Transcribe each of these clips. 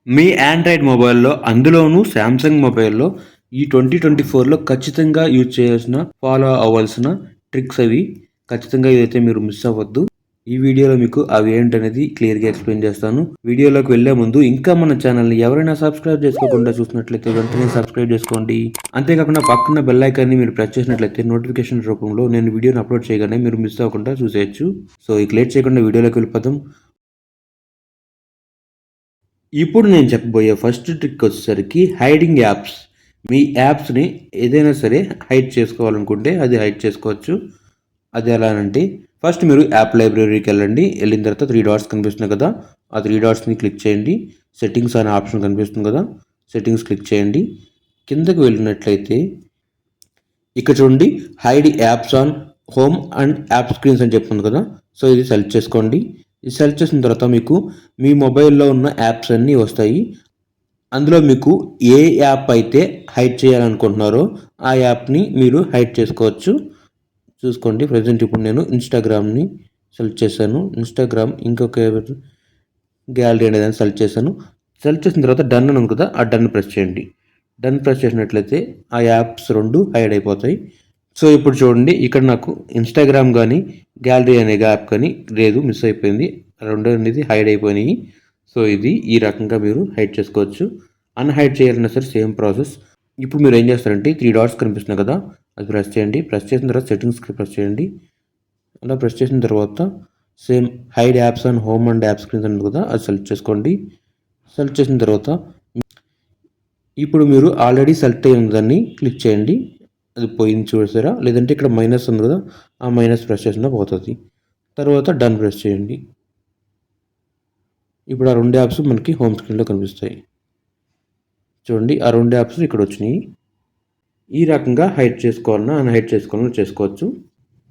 మీ Android మొబైల్‌లో అందులోనూ Samsung మొబైల్‌లో ఈ 2024లో ఖచ్చితంగా యూజ్ చేయాల్సిన, ఫాలో అవ్వాల్సిన ట్రిక్స్ అవి. ఖచ్చితంగా ఇదైతే మీరు మిస్ అవ్వద్దు. ఈ వీడియోలో మీకు అవి ఏంటనేది క్లియర్‌గా ఎక్స్‌ప్లెయిన్ చేస్తాను. వీడియోలోకి వెళ్ళే ముందు ఇంకా మన ఛానల్‌ని ఎవరైనా సబ్స్క్రైబ్ చేసుకోకుండా చూసినట్లయితే వెంటనే సబ్స్క్రైబ్ చేసుకోండి. అంతేకాకుండా పక్కన బెల్ ఐకాన్‌ని మీరు ప్రెస్ చేసినట్లయితే నోటిఫికేషన్ రూపంలో నేను వీడియోని అప్‌లోడ్ చేయగానే మీరు మిస్ అవ్వకుండా చూసేయొచ్చు. సో ఇక లేట్ చేయకుండా వీడియోలోకి వెళ్ళిపోదాం. ఇప్పుడు నేను చెప్పబోయే ఫస్ట్ ట్రిక్ వచ్చేసరికి హైడింగ్ యాప్స్. మీ యాప్స్‌ని ఏదైనా సరే హైడ్ చేసుకోవాలనుకుంటే అది హైడ్ చేసుకోవచ్చు. అది ఎలా అనంటే ఫస్ట్ మీరు యాప్ లైబ్రరీకెళ్ళండి. వెళ్ళిన తర్వాత 3 డాట్స్ కనిపిస్తున్నాయి కదా! ఆ 3 డాట్స్‌ని క్లిక్ చేయండి. సెట్టింగ్స్ అనే ఆప్షన్ కనిపిస్తుంది కదా! సెట్టింగ్స్ క్లిక్ చేయండి. కిందకి వెళ్ళినట్లయితే ఇక్కడ చూడండి hide apps on home and app screens అని చెప్తుంది కదా! సో ఇది సెలెక్ట్ చేసుకోండి. ఇది సెలెక్ట్ చేసిన తర్వాత మీకు మీ మొబైల్‌లో ఉన్న యాప్స్ అన్నీ వస్తాయి. అందులో మీకు ఏ యాప్ అయితే హైడ్ చేయాలనుకుంటున్నారో ఆ యాప్‌ని మీరు హైడ్ చేసుకోవచ్చు. చూసుకోండి ప్రెజెంట్ ఇప్పుడు నేను ఇన్‌స్టాగ్రామ్‌ని సెలెక్ట్ చేశాను. ఇన్‌స్టాగ్రామ్ ఇంకొక గ్యాలరీ అనేదాన్ని సెలెక్ట్ చేశాను. సెలెక్ట్ చేసిన తర్వాత డన్ అని ఉంది కదా! ఆ డన్ ప్రెస్ చేయండి. డన్ ప్రెస్ చేసినట్లయితే ఆ యాప్స్ 2 హైడ్ అయిపోతాయి. సో ఇప్పుడు చూడండి ఇక్కడ నాకు ఇన్‌స్టాగ్రామ్ గానీ, గ్యాలరీ అనే యాప్ కానీ లేదు, మిస్ అయిపోయింది. 2 అనేది హైడ్ అయిపోయినాయి. సో ఇది ఈ రకంగా మీరు హైడ్ చేసుకోవచ్చు. అన్‌హైడ్ చేయాలన్నా సరే సేమ్ ప్రాసెస్. ఇప్పుడు మీరు ఏం చేస్తారంటే 3 డాట్స్ కనిపిస్తున్నాయి కదా! అది ప్రెస్ చేయండి. ప్రెస్ చేసిన తర్వాత సెట్టింగ్స్‌కి ప్రెస్ చేయండి. అలా ప్రెస్ చేసిన తర్వాత same hide apps and home and app screens ఉంది కదా! అది సెలెక్ట్ చేసుకోండి. సెలెక్ట్ చేసిన తర్వాత ఇప్పుడు మీరు ఆల్రెడీ సెలెక్ట్ అయ్యి ఉన్నదాన్ని క్లిక్ చేయండి. అది పోయింది చూసారా? లేదంటే ఇక్కడ మైనస్ ఉంది కదా! ఆ మైనస్ ప్రెస్ చేసినా పోతది. తర్వాత డన్ ప్రెస్ చేయండి. ఇప్పుడు ఆ 2 యాప్స్ మనకి హోమ్ స్క్రీన్‌లో కనిపిస్తాయి. చూడండి ఆ 2 యాప్స్ ఇక్కడ వచ్చినాయి. ఈ రకంగా హైడ్ చేసుకోవాలన్నా, అన్‌హైడ్ చేసుకోవాలన్నా చేసుకోవచ్చు.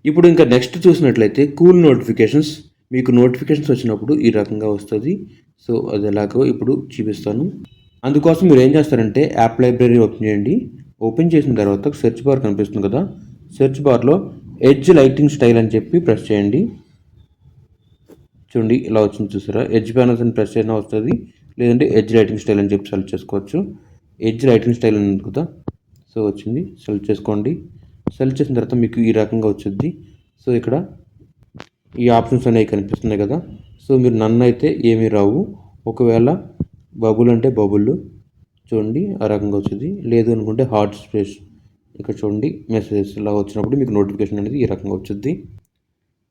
ఇప్పుడు ఇంకా నెక్స్ట్ చూసినట్లయితే కూల్ నోటిఫికేషన్స్. మీకు నోటిఫికేషన్స్ వచ్చినప్పుడు ఈ రకంగా వస్తది. సో అది ఎలాగో ఇప్పుడు చూపిస్తాను. అందుకోసం మీరు ఏం చేస్తారంటే యాప్ లైబ్రరీ ఓపెన్ చేయండి. ఓపెన్ చేసిన తర్వాత సెర్చ్ బార్ కనిపిస్తుంది కదా! సెర్చ్ బార్‌లో ఎడ్జ్ లైటింగ్ స్టైల్ అని చెప్పి ప్రెస్ చేయండి. చూడండి ఇలా వచ్చింది చూసారా? ఎడ్జ్ ప్యానల్స్ అని ప్రెస్ చేసినా వస్తది. లేదంటే ఎడ్జ్ లైటింగ్ స్టైల్ అని చెప్పి సెలెక్ట్ చేసుకోవచ్చు. ఎడ్జ్ లైటింగ్ స్టైల్ అని ఉంది కదా! సో వచ్చింది. సెలెక్ట్ చేసుకోండి. సెలెక్ట్ చేసిన తర్వాత మీకు ఈ రకంగా వచ్చుద్ది. సో ఇక్కడ ఈ ఆప్షన్స్ అనేవి కనిపిస్తున్నాయి కదా! సో మీరు నన్ అయితే ఏమీ రావు. ఒకవేళ బబుల్ అంటే బబుల్ చూడండి ఆ రకంగా వచ్చింది. లేదు అనుకుంటే హార్ట్ స్పేస్ ఇక్కడ చూడండి మెసేజెస్ ఇలా వచ్చినప్పుడు మీకు నోటిఫికేషన్ అనేది ఈ రకంగా వచ్చుద్ది.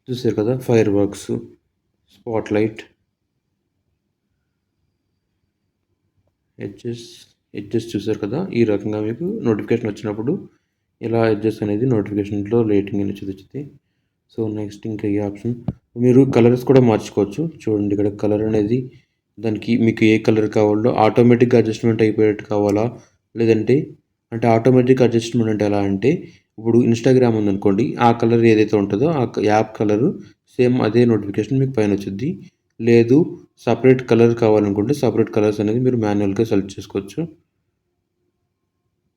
చూసారు కదా! Fire works, spot light, edges చూసారు కదా! ఈ రకంగా మీకు నోటిఫికేషన్ వచ్చినప్పుడు ఇలా ఎడ్జెస్ అనేది నోటిఫికేషన్‌లో రేటింగ్ అనేది చూపిచ్చిద్ది. సో నెక్స్ట్ ఇంకా ఈ ఆప్షన్ మీరు కలర్స్ కూడా మార్చుకోవచ్చు. చూడండి ఇక్కడ కలర్ అనేది దానికి మీకు ఏ కలర్ కావాలో ఆటోమేటిక్‌గా అడ్జస్ట్‌మెంట్ అయిపోయేట్టు కావాలా? లేదంటే అంటే ఆటోమేటిక్ అడ్జస్ట్‌మెంట్ అంటే ఎలా అంటే ఇప్పుడు ఇన్‌స్టాగ్రామ్ ఉందనుకోండి. ఆ కలర్ ఏదైతే ఉంటదో ఆ యాప్ కలరు సేమ్ అదే నోటిఫికేషన్ మీకు పైన వచ్చిద్ది. లేదు సెపరేట్ కలర్ కావాలనుకుంటే సెపరేట్ కలర్స్ అనేది మీరు మాన్యువల్‌గా సెలెక్ట్ చేసుకోవచ్చు.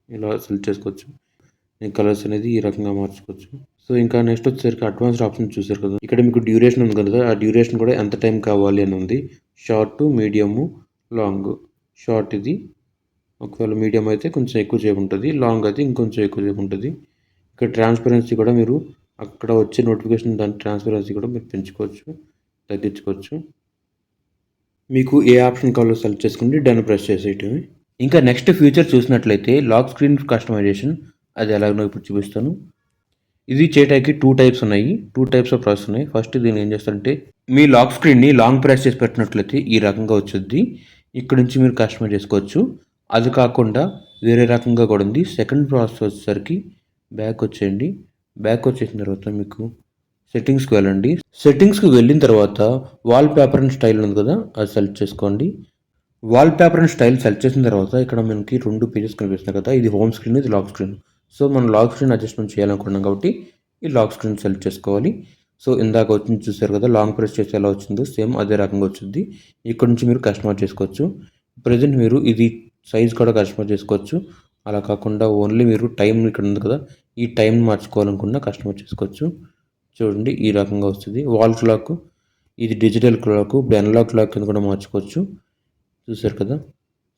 ఇలా సెలెక్ట్ చేసుకోవచ్చు. ఈ కలర్స్ అనేది ఈ రకంగా మార్చుకోవచ్చు. సో ఇంకా నెక్స్ట్ వచ్చేసరికి అడ్వాన్స్డ్ ఆప్షన్ చూసారు కదా! ఇక్కడ మీకు డ్యూరేషన్ ఉంది కదా! ఆ డ్యూరేషన్ కూడా ఎంత టైం కావాలి అని ఉంది. Short, medium, long. షార్ట్ ఇది. ఒకవేళ మీడియం అయితే కొంచెం ఎక్కువ సేపు ఉంటది. లాంగ్ అయితే ఇంకొంచెం ఎక్కువ సేపు ఉంటది. ఇక్కడ ట్రాన్స్‌పరెన్సీ కూడా మీరు అక్కడ వచ్చే నోటిఫికేషన్ దాని ట్రాన్స్‌పరెన్సీ కూడా మీరు పెంచుకోవచ్చు, తగ్గించుకోవచ్చు. మీకు ఏ ఆప్షన్ కావాలో సెలెక్ట్ చేసుకోండి. డన్ ప్రెస్ చేసేయటమే. ఇంకా నెక్స్ట్ ఫీచర్ చూసినట్లయితే లాక్ స్క్రీన్ కస్టమైజేషన్. అది ఎలాగో ఇప్పుడు చూపిస్తాను. ఇది చేయటానికి 2 టైప్స్ ఉన్నాయి. 2 టైప్స్ ఆఫ్ ప్రాసెస్ ఉన్నాయి. ఫస్ట్ దీన్ని ఏం చేస్తారంటే మీ లాక్ స్క్రీన్‌ని లాంగ్ ప్రెస్ చేసి పెట్టినట్లయితే ఈ రకంగా వచ్చుద్ది. ఇక్కడ నుంచి మీరు కస్టమైజ్ చేసుకోవచ్చు. అది కాకుండా వేరే రకంగా కూడా ఉంది. సెకండ్ ప్రాసెస్ వచ్చేసరికి బ్యాక్ వచ్చేయండి. బ్యాక్ వచ్చేసిన తర్వాత మీకు సెట్టింగ్స్‌కి వెళ్ళండి. సెట్టింగ్స్‌కి వెళ్ళిన తర్వాత వాల్ పేపర్ అండ్ స్టైల్ ఉంది కదా! అది సెలెక్ట్ చేసుకోండి. Wall paper and style select చేసిన తర్వాత ఇక్కడ మనకి 2 పేజెస్ కనిపిస్తున్నాయి కదా! ఇది హోమ్ స్క్రీన్, ఇది లాక్ స్క్రీన్. సో మనం లాక్ స్క్రీన్ అడ్జస్ట్‌మెంట్ చేయాలనుకుంటున్నాం కాబట్టి ఈ లాక్ స్క్రీన్ సెలెక్ట్ చేసుకోవాలి. సో ఇందాక వచ్చింది చూసారు కదా! లాంగ్ ప్రెస్ చేస్తే ఎలా వచ్చిందో సేమ్ అదే రకంగా వచ్చిద్ది. ఇక్కడ నుంచి మీరు కస్టమైజ్ చేసుకోవచ్చు. ప్రెజెంట్ మీరు ఇది సైజ్ కూడా కస్టమైజ్ చేసుకోవచ్చు. అలా కాకుండా ఓన్లీ మీరు టైం ఇక్కడ ఉంది కదా! ఈ టైంని మార్చుకోవాలనుకున్నా కస్టమైజ్ చేసుకోవచ్చు. చూడండి ఈ రకంగా వస్తది. వాల్ క్లాక్ ఇది డిజిటల్ క్లాక్, ఇప్పుడు అనలాగ్ క్లాక్ కింద కూడా మార్చుకోవచ్చు. చూసారు కదా!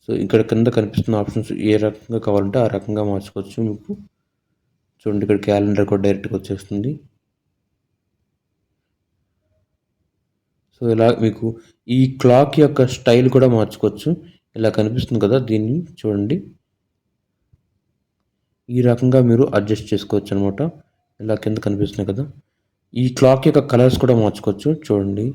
సో ఇక్కడ కింద కనిపిస్తున్న ఆప్షన్స్ ఏ రకంగా కావాలంటే ఆ రకంగా మార్చుకోవచ్చు. మీకు చూడండి ఇక్కడ క్యాలెండర్ కూడా డైరెక్ట్గా వచ్చేస్తుంది. సో ఇలా మీకు ఈ క్లాక్ యొక్క స్టైల్ కూడా మార్చుకోవచ్చు. ఇలా కనిపిస్తుంది కదా, దీన్ని చూడండి ఈ రకంగా మీరు అడ్జస్ట్ చేసుకోవచ్చు అనమాట. ఇలా కింద కనిపిస్తున్నాయి కదా, ఈ క్లాక్ యొక్క కలర్స్ కూడా మార్చుకోవచ్చు. చూడండి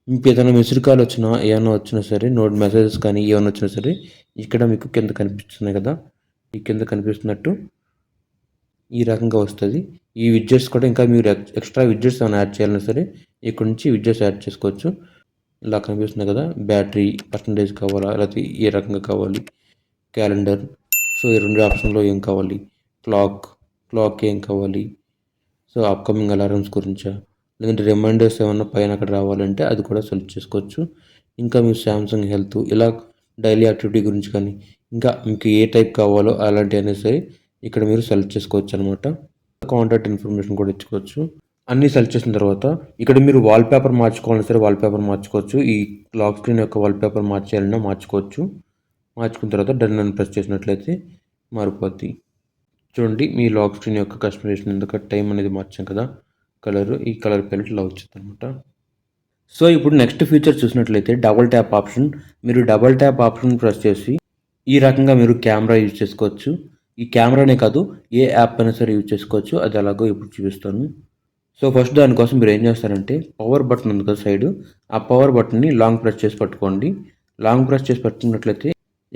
మీకు ఏదైనా మిస్డ్ కాల్ వచ్చినా ఏమైనా వచ్చినా సరే, మెసేజెస్ కానీ ఏమైనా వచ్చినా సరే ఇక్కడ మీకు కింద కనిపిస్తున్నాయి కదా, ఈ కింద కనిపిస్తున్నట్టు ఈ రకంగా వస్తుంది. ఈ విడ్జెట్స్ కూడా ఇంకా మీరు ఎక్స్ట్రా విడ్జెట్స్ ఏమైనా యాడ్ చేయాలన్నా సరే ఇక్కడ నుంచి విడ్జెట్స్ యాడ్ చేసుకోవచ్చు. ఇలా కనిపిస్తున్నాయి కదా, బ్యాటరీ పర్సంటేజ్ కావాలా, లేకపోతే ఏ రకంగా కావాలి, క్యాలెండర్. సో ఈ 2 ఆప్షన్లో ఏం కావాలి, క్లాక్ ఏం కావాలి, సో అప్కమింగ్ అలారమ్స్ గురించా, లేదంటే రిమైండర్స్ ఏమన్నా పైన అక్కడ రావాలంటే అది కూడా సెలెక్ట్ చేసుకోవచ్చు. ఇంకా మీరు సామ్సంగ్ హెల్త్ ఇలా డైలీ యాక్టివిటీ గురించి కానీ ఇంకా మీకు ఏ టైప్ కావాలో అలాంటి అయినా సరే ఇక్కడ మీరు సెలెక్ట్ చేసుకోవచ్చు అనమాట. కాంటాక్ట్ ఇన్ఫర్మేషన్ కూడా ఇచ్చుకోవచ్చు. అన్నీ సెలెక్ట్ చేసిన తర్వాత ఇక్కడ మీరు వాల్పేపర్ మార్చుకోవాలన్నా సరే వాల్పేపర్ మార్చుకోవచ్చు. ఈ లాక్ స్క్రీన్ యొక్క వాల్పేపర్ మార్చేయాలన్నా మార్చుకోవచ్చు. మార్చుకున్న తర్వాత డన్ అని ప్రెస్ చేసినట్లయితే మారిపోద్ది. చూడండి మీ లాక్ స్క్రీన్ యొక్క కస్టమైజేషన్ ఎందుకు టైం అనేది మార్చాం కదా, ఈ కలర్ ప్యాలెట్ ఇలా వచ్చింది అనమాట. సో ఇప్పుడు నెక్స్ట్ ఫీచర్ చూసినట్లయితే డబుల్ ట్యాప్ ఆప్షన్. మీరు డబుల్ ట్యాప్ ఆప్షన్ ప్రెస్ చేసి ఈ రకంగా మీరు కెమెరా యూజ్ చేసుకోవచ్చు. ఈ కెమెరానే కాదు ఏ యాప్ అయినా సరే యూజ్ చేసుకోవచ్చు. అది ఎలాగో ఇప్పుడు చూపిస్తాను. సో ఫస్ట్ దానికోసం మీరు ఏం చేస్తారంటే పవర్ బటన్ ఉంది కదా సైడ్, ఆ పవర్ బటన్ని లాంగ్ ప్రెస్ చేసి పట్టుకోండి. లాంగ్ ప్రెస్ చేసి పట్టుకున్నట్లయితే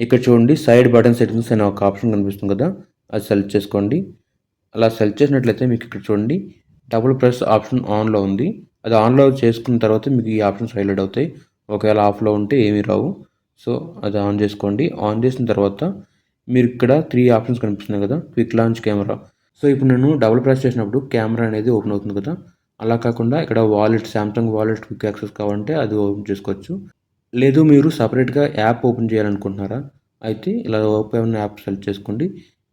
ఇక్కడ చూడండి సైడ్ బటన్ సెట్టింగ్స్ అనే ఒక ఆప్షన్ కనిపిస్తుంది కదా, అది సెలెక్ట్ చేసుకోండి. అలా సెలెక్ట్ చేసినట్లయితే మీకు ఇక్కడ చూడండి డబుల్ ప్రెస్ ఆప్షన్ ఆన్లో ఉంది. అది ఆన్లో చేసుకున్న తర్వాత మీకు ఈ ఆప్షన్స్ హైలైట్ అవుతాయి. ఒకవేళ ఆఫ్లో ఉంటే ఏమీ రావు. సో అది ఆన్ చేసుకోండి. ఆన్ చేసిన తర్వాత మీరు ఇక్కడ 3 ఆప్షన్స్ కనిపిస్తున్నాయి కదా, క్విక్ లాంచ్ కెమెరా. సో ఇప్పుడు నేను డబుల్ ప్రెస్ చేసినప్పుడు కెమెరా అనేది ఓపెన్ అవుతుంది కదా, అలా కాకుండా ఇక్కడ wallet, Samsung wallet quick access కావాలంటే అది ఓపెన్ చేసుకోవచ్చు. లేదు మీరు సపరేట్గా యాప్ ఓపెన్ చేయాలనుకుంటున్నారా, అయితే ఇలా ఓపెన్ యాప్ సెలెక్ట్ చేసుకోండి.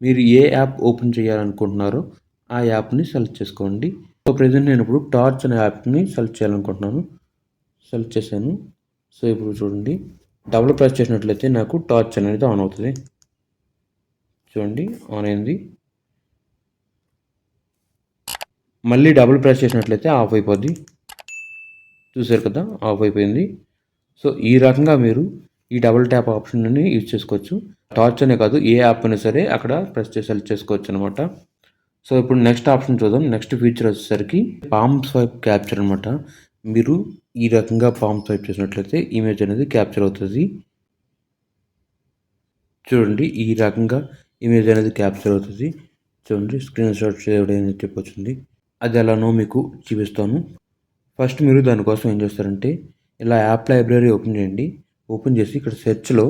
మీరు ఏ యాప్ ఓపెన్ చేయాలనుకుంటున్నారో ఆ యాప్ని సెలెక్ట్ చేసుకోండి. సో ప్రజెంట్ నేను ఇప్పుడు టార్చ్ అనే యాప్ని సెలెక్ట్ చేయాలనుకుంటున్నాను. సెలెక్ట్ చేశాను. సో ఇప్పుడు చూడండి డబుల్ ప్రెస్ చేసినట్లయితే నాకు టార్చ్ అనేది ఆన్ అవుతుంది. చూడండి ఆన్ అయింది. మళ్ళీ డబుల్ ప్రెస్ చేసినట్లయితే ఆఫ్ అయిపోద్ది. చూసారు కదా, ఆఫ్ అయిపోయింది. సో ఈ రకంగా మీరు ఈ డబుల్ ట్యాప్ ఆప్షన్ని యూజ్ చేసుకోవచ్చు. టార్చ్ అనే కాదు ఏ యాప్ అయినా సరే అక్కడ ప్రెస్ చేసి సెలెక్ట్ చేసుకోవచ్చు అనమాట. సో ఇప్పుడు నెక్స్ట్ ఆప్షన్ చూద్దాం. నెక్స్ట్ ఫీచర్ వచ్చేసరికి పామ్ స్వైప్ క్యాప్చర్ అనమాట. మీరు ఈ రకంగా పామ్ స్వైప్ చేసినట్లయితే ఇమేజ్ అనేది క్యాప్చర్ అవుతుంది. చూడండి ఈ రకంగా ఇమేజ్ అనేది క్యాప్చర్ అవుతుంది. చూడండి స్క్రీన్ షాట్ చేయడం చెప్పొచ్చింది. అది ఎలానో మీకు చూపిస్తాను. ఫస్ట్ మీరు దానికోసం ఏం చేస్తారంటే ఇలా యాప్ లైబ్రరీ ఓపెన్ చేయండి. ఓపెన్ చేసి ఇక్కడ సెర్చ్లో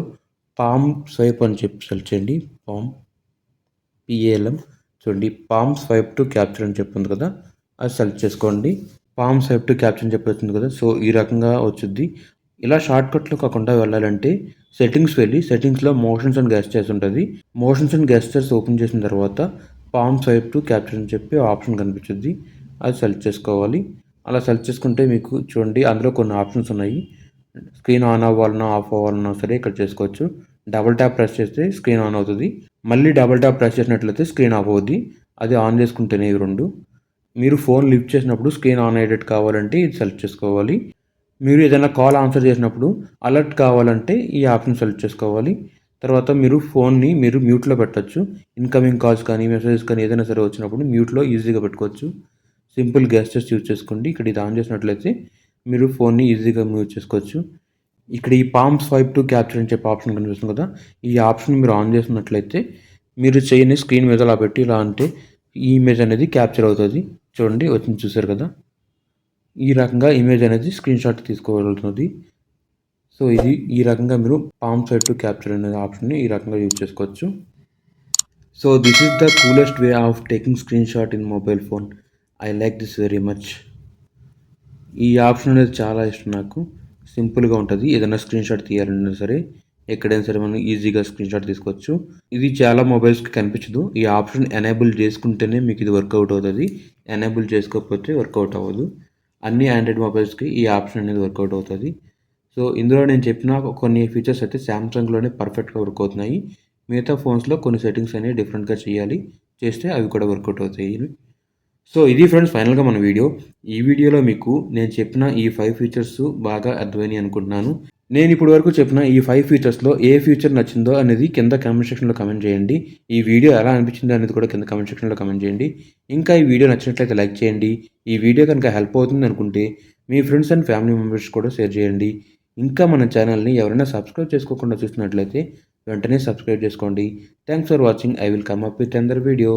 పామ్ స్వైప్ అని చెప్పి సెర్చ్ చేయండి. PALM. చూడండి పామ్ స్వైప్ టు క్యాప్చర్ అని చెప్తుంది కదా, అది సెలెక్ట్ చేసుకోండి. పామ్ స్వైప్ టు క్యాప్చర్ అని చెప్పేస్తుంది కదా, సో ఈ రకంగా వచ్చింది. ఇలా షార్ట్కట్లో కాకుండా వెళ్ళాలంటే సెట్టింగ్స్ వెళ్ళి సెట్టింగ్స్లో మోషన్స్ అండ్ గెస్చర్స్ ఉంటుంది. మోషన్స్ అండ్ గెస్చర్స్ ఓపెన్ చేసిన తర్వాత పామ్ స్వైప్ టు క్యాప్చర్ అని చెప్పి ఆప్షన్ కనిపించింది, అది సెలెక్ట్ చేసుకోవాలి. అలా సెలెక్ట్ చేసుకుంటే మీకు చూడండి అందులో కొన్ని ఆప్షన్స్ ఉన్నాయి. స్క్రీన్ ఆన్ అవ్వాలన్నా ఆఫ్ అవ్వాలన్నా సరే ఇక్కడ చేసుకోవచ్చు. డబుల్ ట్యాప్ ప్రెస్ చేస్తే స్క్రీన్ ఆన్ అవుతుంది. మళ్ళీ డబుల్ ట్యాప్ ప్రెస్ చేసినట్లయితే స్క్రీన్ ఆఫ్ అవుద్ది. అది ఆన్ చేసుకుంటేనే ఇవి రెండు. మీరు ఫోన్ లిఫ్ట్ చేసినప్పుడు స్క్రీన్ ఆన్ అయ్యేటట్టు కావాలంటే ఇది సెలెక్ట్ చేసుకోవాలి. మీరు ఏదైనా కాల్ ఆన్సర్ చేసినప్పుడు అలర్ట్ కావాలంటే ఈ ఆప్షన్ సెలెక్ట్ చేసుకోవాలి. తర్వాత మీరు ఫోన్ని మీరు మ్యూట్లో పెట్టచ్చు. ఇన్కమింగ్ కాల్స్ కానీ మెసేజెస్ కానీ ఏదైనా సరే వచ్చినప్పుడు మ్యూట్లో ఈజీగా పెట్టుకోవచ్చు. సింపుల్ గెస్చర్స్ యూజ్ చేసుకోండి. ఇక్కడ ఇది ఆన్ చేసినట్లయితే మీరు ఫోన్ని ఈజీగా మూవ్ చేసుకోవచ్చు. ఇక్కడ ఈ పామ్ స్వైప్ టు క్యాప్చర్ అని చెప్పి ఆప్షన్ కనిపిస్తుంది కదా, ఈ ఆప్షన్ మీరు ఆన్ చేసినట్లయితే మీరు చేయని స్క్రీన్ మీద అలా పెట్టి ఇలా అంటే ఈ ఇమేజ్ అనేది క్యాప్చర్ అవుతుంది. చూడండి వచ్చింది, చూసారు కదా, ఈ రకంగా ఇమేజ్ అనేది స్క్రీన్ షాట్ తీసుకోగలుగుతుంది. సో ఇది ఈ రకంగా మీరు పామ్ స్వైప్ టు క్యాప్చర్ అనే ఆప్షన్ని ఈ రకంగా యూజ్ చేసుకోవచ్చు. So this is the coolest way of taking screen shot in mobile phone. I like this very much. ఈ ఆప్షన్ అనేది చాలా ఇష్టం నాకు. సింపుల్గా ఉంటుంది. ఏదైనా స్క్రీన్ షాట్ తీయాలన్నా సరే ఎక్కడైనా సరే మనం ఈజీగా స్క్రీన్ షాట్ తీసుకోవచ్చు. ఇది చాలా మొబైల్స్కి కనిపించదు. ఈ ఆప్షన్ ఎనేబుల్ చేసుకుంటేనే మీకు ఇది వర్కౌట్ అవుతుంది. ఎనేబుల్ చేసుకోకపోతే వర్కౌట్ అవ్వదు. అన్ని ఆండ్రాయిడ్ మొబైల్స్కి ఈ ఆప్షన్ అనేది వర్కౌట్ అవుతుంది. సో ఇందులో నేను చెప్పిన కొన్ని ఫీచర్స్ అయితే శాంసంగ్‌లోనే పర్ఫెక్ట్‌గా వర్క్ అవుతున్నాయి. మిగతా ఫోన్స్‌లో కొన్ని సెట్టింగ్స్ అనేవి డిఫరెంట్‌గా చేయాలి. చేస్తే అవి కూడా వర్కౌట్ అవుతాయి. సో ఇది ఫ్రెండ్స్ ఫైనల్‌గా మన వీడియో. ఈ వీడియోలో మీకు నేను చెప్పిన ఈ 5 ఫీచర్స్ బాగా అర్థమైనాయి అనుకుంటున్నాను. నేను ఇప్పటి వరకు చెప్పిన ఈ 5 ఫీచర్స్‌లో ఏ ఫీచర్ నచ్చిందో అనేది కింద కామెంట్ సెక్షన్‌లో కామెంట్ చేయండి. ఈ వీడియో ఎలా అనిపించిందో అనేది కూడా కింద కామెంట్ సెక్షన్‌లో కామెంట్ చేయండి. ఇంకా ఈ వీడియో నచ్చినట్లయితే లైక్ చేయండి. ఈ వీడియో కనుక హెల్ప్ అవుతుంది అనుకుంటే మీ ఫ్రెండ్స్ అండ్ ఫ్యామిలీ మెంబర్స్ కూడా షేర్ చేయండి. ఇంకా మన ఛానల్‌ని ఎవరైనా సబ్స్క్రైబ్ చేసుకోకుండా చూస్తున్నట్లయితే వెంటనే సబ్స్క్రైబ్ చేసుకోండి. Thanks for watching. I will come up with another video.